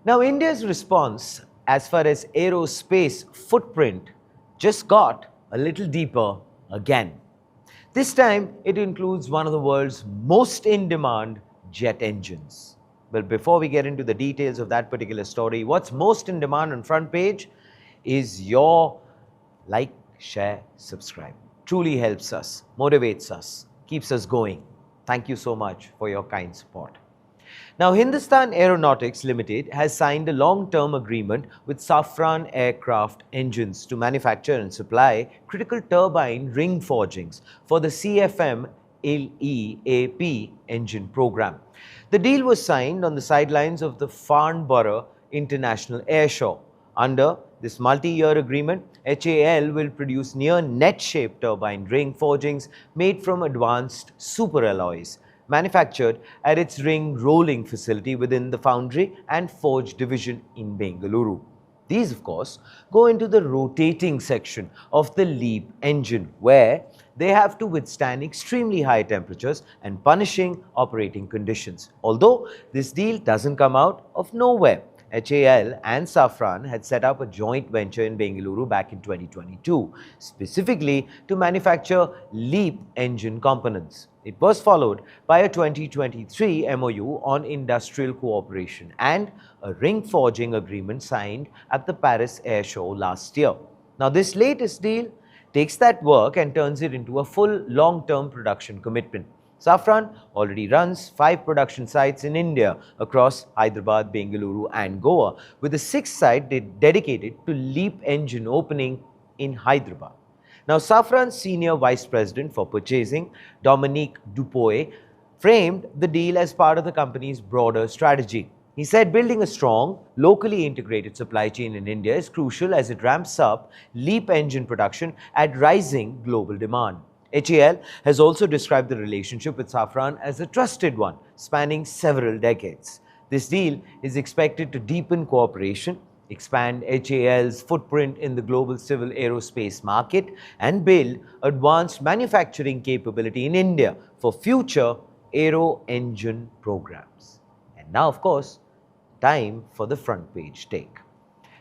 Now, India's response as far as aerospace footprint just got a little deeper again. This time, it includes one of the world's most in-demand jet engines. But before we get into the details of that particular story, what's most in demand on front page is your like, share, subscribe. Truly helps us, motivates us, keeps us going. Thank you so much for your kind support. Now, Hindustan Aeronautics Limited has signed a long-term agreement with Safran Aircraft Engines to manufacture and supply critical turbine ring forgings for the CFM LEAP engine program. The deal was signed on the sidelines of the Farnborough International Airshow. Under this multi-year agreement, HAL will produce near net-shaped turbine ring forgings made from advanced superalloys, manufactured at its ring rolling facility within the foundry and forge division in Bengaluru. These, of course, go into the rotating section of the LEAP engine, where they have to withstand extremely high temperatures and punishing operating conditions. Although this deal doesn't come out of nowhere. HAL and Safran had set up a joint venture in Bengaluru back in 2022, specifically to manufacture LEAP engine components. It was followed by a 2023 MOU on industrial cooperation and a ring forging agreement signed at the Paris Air Show last year. Now, this latest deal takes that work and turns it into a full long-term production commitment. Safran already runs 5 production sites in India across Hyderabad, Bengaluru and Goa, with a 6th site dedicated to LEAP engine opening in Hyderabad. Now, Safran's Senior Vice President for Purchasing, Dominique Dupoy, framed the deal as part of the company's broader strategy. He said building a strong, locally integrated supply chain in India is crucial as it ramps up LEAP engine production at rising global demand. HAL has also described the relationship with Safran as a trusted one, spanning several decades. This deal is expected to deepen cooperation, expand HAL's footprint in the global civil aerospace market, and build advanced manufacturing capability in India for future aero engine programs. And now, of course, time for the front page take.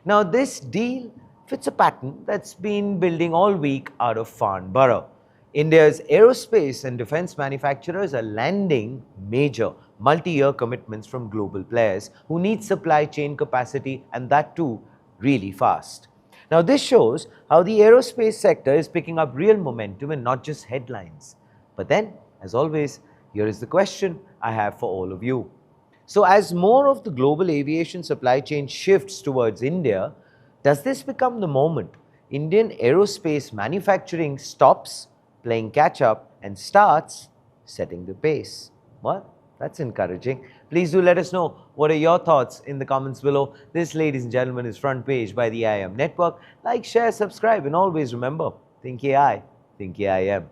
Now, this deal fits a pattern that's been building all week out of Farnborough. India's aerospace and defense manufacturers are landing major multi-year commitments from global players who need supply chain capacity, and that too really fast. Now, this shows how the aerospace sector is picking up real momentum and not just headlines. But then, as always, here is the question I have for all of you. So, as more of the global aviation supply chain shifts towards India, does this become the moment Indian aerospace manufacturing stops playing catch-up and starts setting the pace? Well, that's encouraging. Please do let us know what are your thoughts in the comments below. This, ladies and gentlemen, is Front Page by the IIM Network. Like, share, subscribe, and always remember, think AI, think AIM.